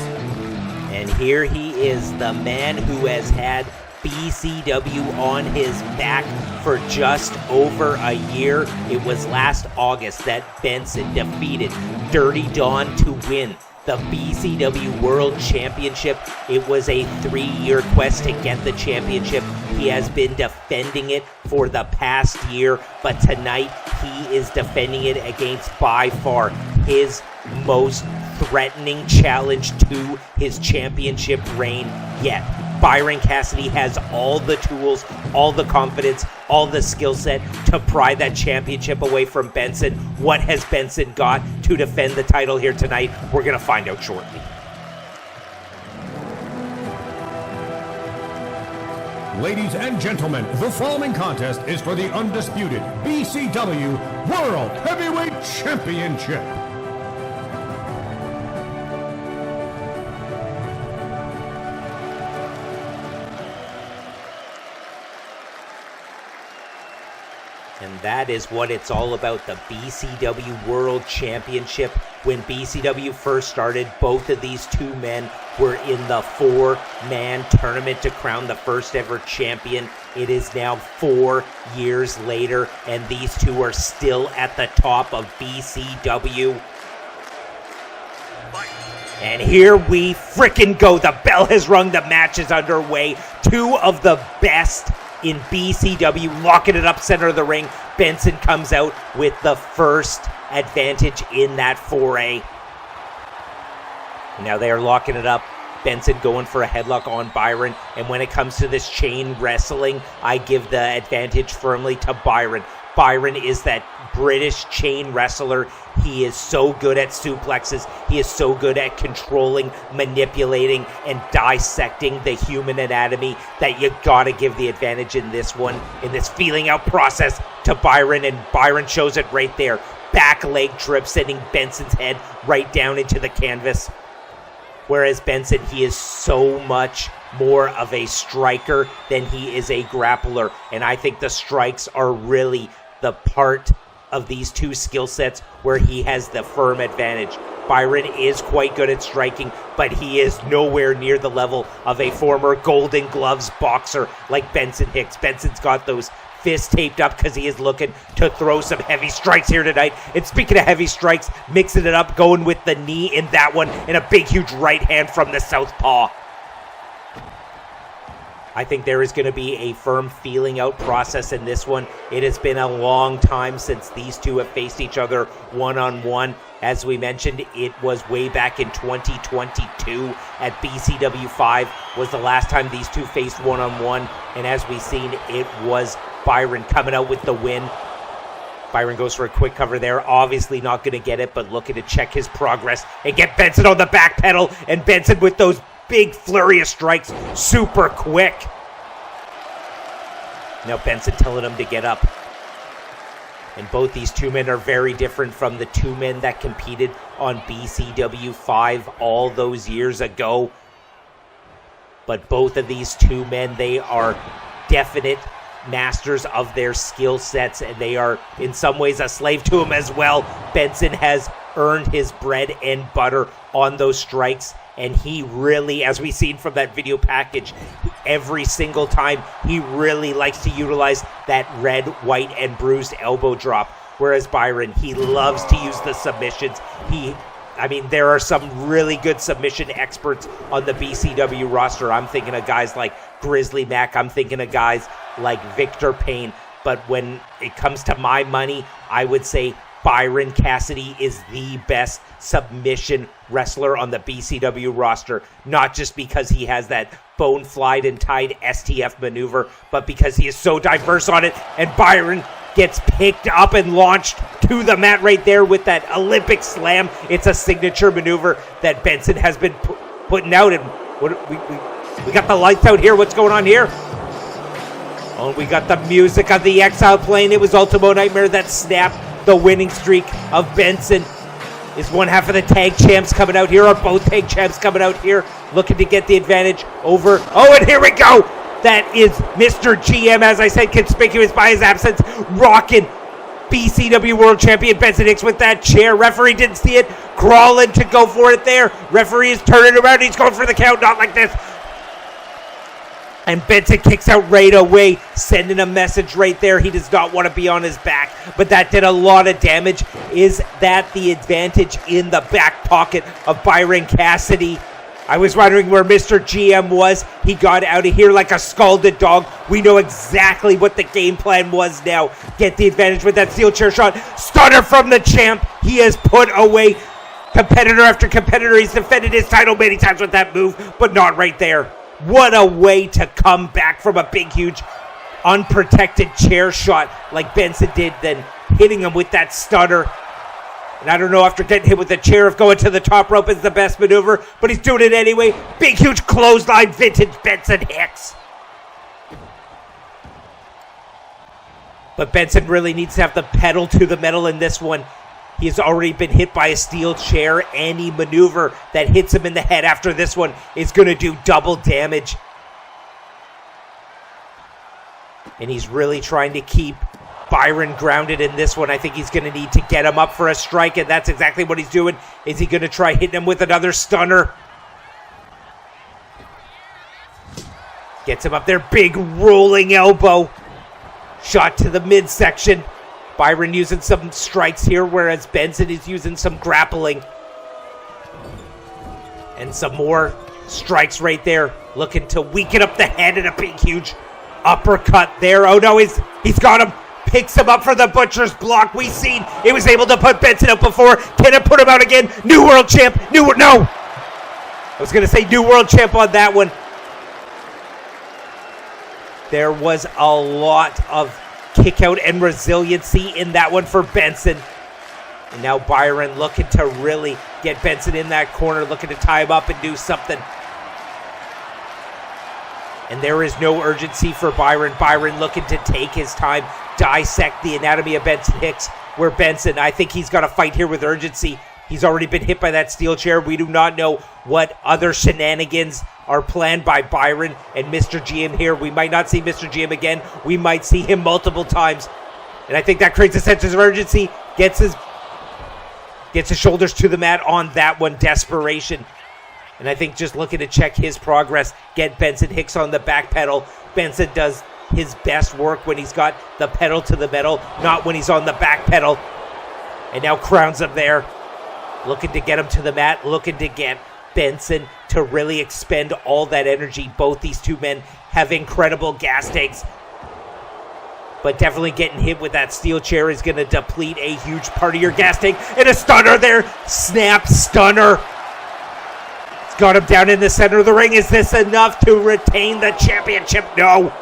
S2: And here he is, the man who has had BCW on his back for just over a year. It was last August that Benson defeated Dirty Don to win the BCW World Championship. It was a 3-year quest to get the championship. He has been defending it for the past year, but tonight he is defending it against, by far, his most threatening challenge to his championship reign yet. Byron Cassidy has all the tools, all the confidence, all the skill set to pry that championship away from Benson. What has Benson got to defend the title here tonight? We're going to find out shortly.
S1: Ladies and gentlemen, the following contest is for the undisputed BCW World Heavyweight Championship.
S2: And that is what it's all about, the BCW World Championship. When BCW first started, both of these two men were in the four-man tournament to crown the first ever champion. It is now 4 years later, and these two are still at the top of BCW. And here we frickin' go. The bell has rung. The match is underway. Two of the best in BCW locking it up center of the ring. Benson comes out with the first advantage in that foray. Now they are locking it up. Benson going for a headlock on Byron. And when it comes to this chain wrestling, I give the advantage firmly to Byron. Byron is that British chain wrestler. He is so good at suplexes. He is so good at controlling, manipulating, and dissecting the human anatomy that you gotta give the advantage in this one, in this feeling out process, to Byron. And Byron shows it right there. Back leg trip, sending Benson's head right down into the canvas. Whereas Benson, he is so much more of a striker than he is a grappler. And I think the strikes are really the part of these two skill sets where he has the firm advantage. Byron is quite good at striking, but he is nowhere near the level of a former Golden Gloves boxer like Benson Hicks. Benson's got those fists taped up because he is looking to throw some heavy strikes here tonight. And speaking of heavy strikes, mixing it up, going with the knee in that one, and a big, huge right hand from the southpaw. I think there is going to be a firm feeling out process in this one. It has been a long time since these two have faced each other one-on-one. As we mentioned, it was way back in 2022 at BCW 5 was the last time these two faced one-on-one. And as we've seen, it was Byron coming out with the win. Byron goes for a quick cover there. Obviously not going to get it, but looking to check his progress and get Benson on the back pedal. And Benson with those big flurry of strikes, super quick. Now Benson telling him to get up. And both these two men are very different from the two men that competed on BCW 5 all those years ago. But both of these two men, they are definite masters of their skill sets, and they are in some ways a slave to them as well. Benson has earned his bread and butter on those strikes, and he really, as we've seen from that video package, every single time he really likes to utilize that red, white, and bruised elbow drop. Whereas Byron, he loves to use the submissions. There are some really good submission experts on the BCW roster. I'm thinking of guys like Grizzly Mac. I'm thinking of guys like Victor Payne. But when it comes to my money, I would say Byron Cassidy is the best submission wrestler on the BCW roster. Not just because he has that bone flied and tied STF maneuver, but because he is so diverse on it. And Byron gets picked up and launched to the mat right there with that Olympic slam. It's a signature maneuver that Benson has been putting out. And we got the lights out here. What's going on here? Oh, we got the music of the Exile playing. It was Ultimo Nightmare that snapped the winning streak of Benson. Is one half of the tag champs coming out here, or both tag champs coming out here, looking to get the advantage over. Oh, and here we go. That is Mr. GM, as I said, conspicuous by his absence, rocking BCW World Champion Benson Hicks with that chair. Referee didn't see it, crawling to go for it there. Referee is turning around. He's going for the count, not like this. And Benson kicks out right away, sending a message right there. He does not want to be on his back, but that did a lot of damage. Is that the advantage in the back pocket of Byron Cassidy? I was wondering where Mr. GM was. He got out of here like a scalded dog. We know exactly what the game plan was now. Get the advantage with that steel chair shot. Stunner from the champ. He has put away competitor after competitor. He's defended his title many times with that move, but not right there. What a way to come back from a big, huge, unprotected chair shot like Benson did, then hitting him with that stunner. And I don't know, after getting hit with the chair, if going to the top rope is the best maneuver, but he's doing it anyway. Big, huge clothesline, vintage Benson Hicks. But Benson really needs to have the pedal to the metal in this one. He's already been hit by a steel chair. Any maneuver that hits him in the head after this one is going to do double damage. And he's really trying to keep Byron grounded in this one. I think he's going to need to get him up for a strike, and that's exactly what he's doing. Is he going to try hitting him with another stunner? Gets him up there. Big rolling elbow. Shot to the midsection. Byron using some strikes here, whereas Benson is using some grappling. And some more strikes right there. Looking to weaken up the head and a big, huge uppercut there. Oh no, he's got him. Picks him up for the butcher's block. We've seen it was able to put Benson out before. Can it put him out again? New world champ. No. I was going to say new world champ on that one. There was a lot of kick out and resiliency in that one for Benson. And now Byron looking to really get Benson in that corner, looking to tie him up and do something. And there is no urgency for Byron. Byron looking to take his time, dissect the anatomy of Benson Hicks, where Benson, I think he's got to fight here with urgency. He's already been hit by that steel chair. We do not know what other shenanigans are planned by Byron and Mr. GM here. We might not see Mr. GM again. We might see him multiple times. And I think that creates a sense of urgency. Gets his shoulders to the mat on that one. Desperation. And I think just looking to check his progress, get Benson Hicks on the back pedal. Benson does his best work when he's got the pedal to the metal, not when he's on the back pedal. And now crowns him there. Looking to get him to the mat, looking to get Benson to really expend all that energy. Both these two men have incredible gas tanks. But definitely getting hit with that steel chair is going to deplete a huge part of your gas tank. And a stunner there. Snap stunner. It's got him down in the center of the ring. Is this enough to retain the championship? No.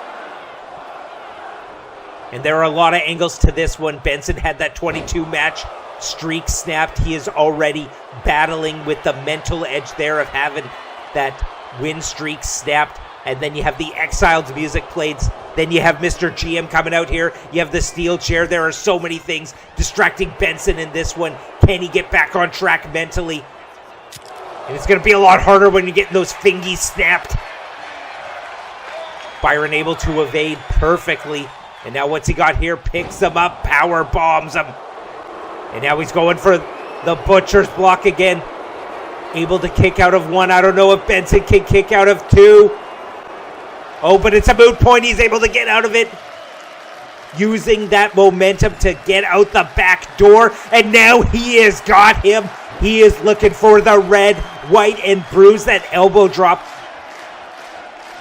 S2: And there are a lot of angles to this one. Benson had that 22 match streak snapped. He is already battling with the mental edge there of having that win streak snapped. And then you have the Exiles music played. Then you have Mr. GM coming out here. You have the steel chair. There are so many things distracting Benson in this one. Can he get back on track mentally? And it's going to be a lot harder when you're getting those fingies snapped. Byron able to evade perfectly. And now what's he got here? Picks him up, power bombs him. And now he's going for the butcher's block again. Able to kick out of one. I don't know if Benson can kick out of two. Oh, but it's a moot point. He's able to get out of it. Using that momentum to get out the back door. And now he has got him. He is looking for the red, white, and bruise. That elbow drop.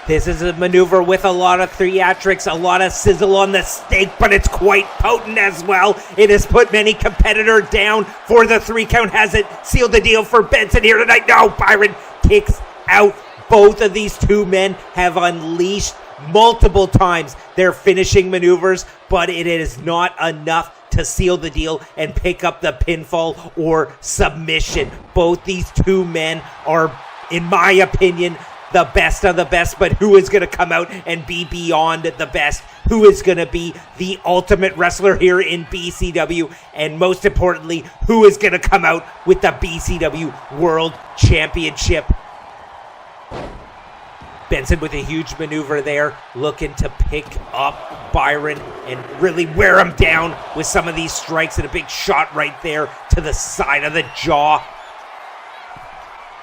S2: This is a maneuver with a lot of theatrics, a lot of sizzle on the steak, but it's quite potent as well. It has put many competitor down for the 3 count. Has it sealed the deal for Benson here tonight? No, Byron kicks out. Both of these two men have unleashed multiple times their finishing maneuvers, but it is not enough to seal the deal and pick up the pinfall or submission. Both these two men are, in my opinion, the best of the best, but who is going to come out and be beyond the best? Who is going to be the ultimate wrestler here in BCW? And most importantly, who is going to come out with the BCW World Championship? Benson with a huge maneuver there, looking to pick up Byron and really wear him down with some of these strikes, and a big shot right there to the side of the jaw.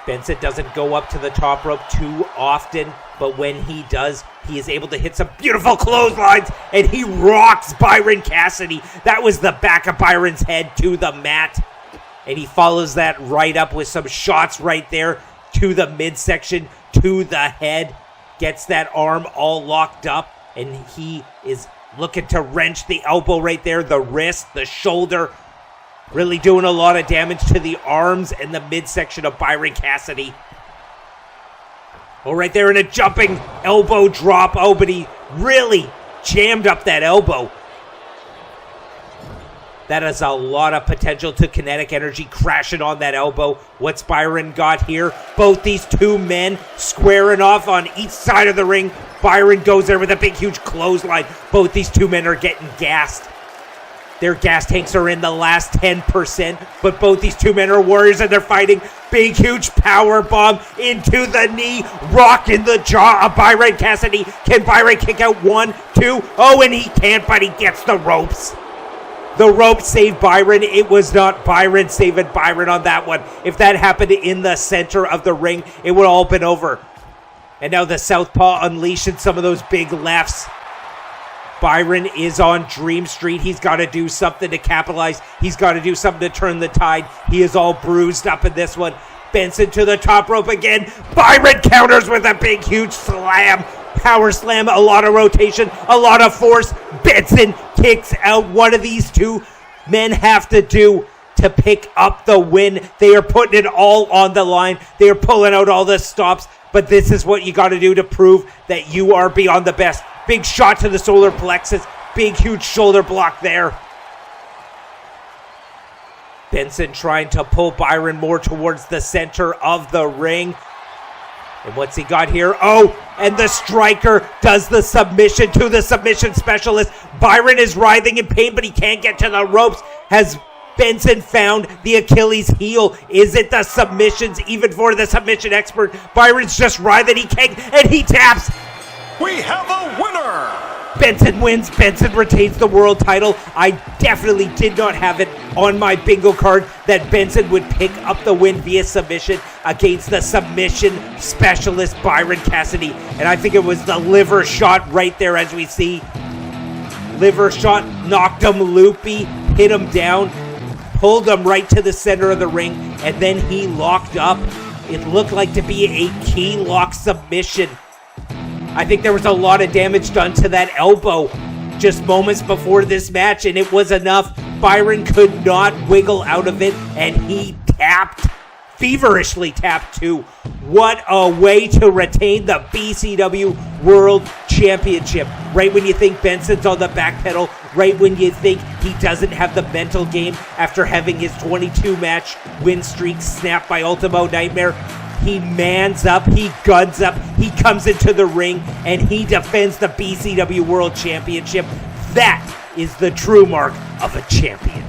S2: Benson doesn't go up to the top rope too often, but when he does, he is able to hit some beautiful clotheslines, and he rocks Byron Cassidy. That was the back of Byron's head to the mat, and he follows that right up with some shots right there to the midsection, to the head. Gets that arm all locked up, and he is looking to wrench the elbow right there, the wrist, the shoulder. Really doing a lot of damage to the arms and the midsection of Byron Cassidy. Oh, right there in a jumping elbow drop. Oh, but he really jammed up that elbow. That has a lot of potential to kinetic energy crashing on that elbow. What's Byron got here? Both these two men squaring off on each side of the ring. Byron goes there with a big, huge clothesline. Both these two men are getting gassed. Their gas tanks are in the last 10%, but both these two men are warriors and they're fighting. Big, huge power bomb into the knee, rocking the jaw of Byron Cassidy. Can Byron kick out 1, 2? Oh, and he can't, but he gets the ropes. The rope saved Byron. It was not Byron saving Byron on that one. If that happened in the center of the ring, it would all been over. And now the southpaw unleashing some of those big lefts. Byron is on Dream Street. He's got to do something to capitalize. He's got to do something to turn the tide. He is all bruised up in this one. Benson to the top rope again. Byron counters with a big, huge slam. Power slam, a lot of rotation, a lot of force. Benson kicks out. What do these two men have to do to pick up the win? They are putting it all on the line. They are pulling out all the stops. But this is what you got to do to prove that you are beyond the best. Big shot to the solar plexus. Big, huge shoulder block there. Benson trying to pull Byron more towards the center of the ring. And what's he got here? Oh, and the striker does the submission to the submission specialist. Byron is writhing in pain, but he can't get to the ropes. Has Benson found the Achilles heel? Is it the submissions even for the submission expert? Byron's just writhing. He can't, and he taps.
S3: We have a winner!
S2: Benson wins. Benson retains the world title. I definitely did not have it on my bingo card that Benson would pick up the win via submission against the submission specialist Byron Cassidy. And I think it was the liver shot right there, as we see. Liver shot knocked him loopy, hit him down, pulled him right to the center of the ring, and then he locked up. It looked like to be a key lock submission. I think there was a lot of damage done to that elbow just moments before this match, and it was enough. Byron could not wiggle out of it, and he tapped, feverishly tapped too. What a way to retain the BCW World Championship. Right when you think Benson's on the back pedal, right when you think he doesn't have the mental game after having his 22-match win streak snapped by Ultimo Nightmare, he mans up, he guns up, he comes into the ring, and he defends the BCW World Championship. That is the true mark of a champion.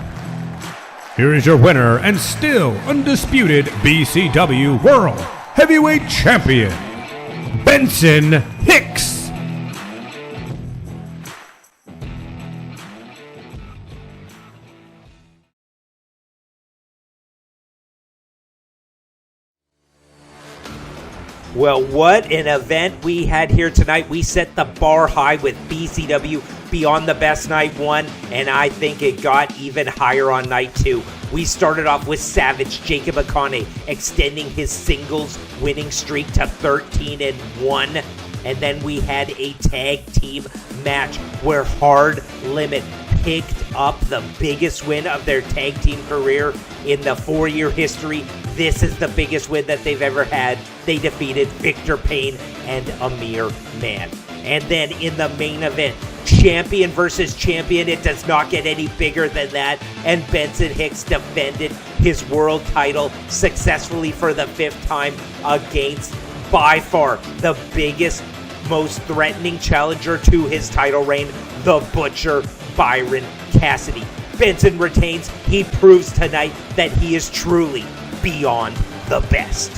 S1: Here is your winner and still undisputed BCW World Heavyweight Champion, Benson Hicks.
S2: Well, what an event we had here tonight. We set the bar high with BCW Beyond the Best Night 1, and I think it got even higher on Night 2. We started off with Savage Jacob Akane extending his singles winning streak to 13-1, and then we had a tag team match where Hard Limit picked up the biggest win of their tag team career in the 4-year history. This is the biggest win that they've ever had. They defeated Victor Payne and Amir Man. And then in the main event, champion versus champion. It does not get any bigger than that. And Benson Hicks defended his world title successfully for the 5th time against, by far, the biggest, most threatening challenger to his title reign, the Butcher, Byron Cassidy. Benson retains. He proves tonight that he is truly beyond the best.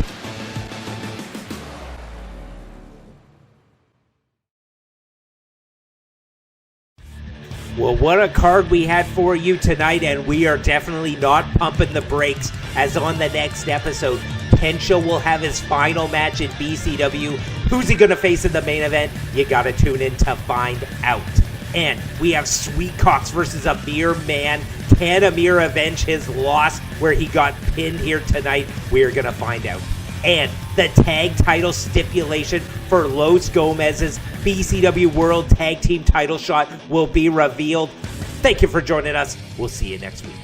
S2: Well, what a card we had for you tonight, and we are definitely not pumping the brakes, as on the next episode, Kensho will have his final match in BCW. Who's he going to face in the main event? You got to tune in to find out. And we have Sweet Cox versus Amir Man. Can Amir avenge his loss where he got pinned here tonight? We're going to find out. And the tag title stipulation for Los Gomez's BCW World Tag Team title shot will be revealed. Thank you for joining us. We'll see you next week.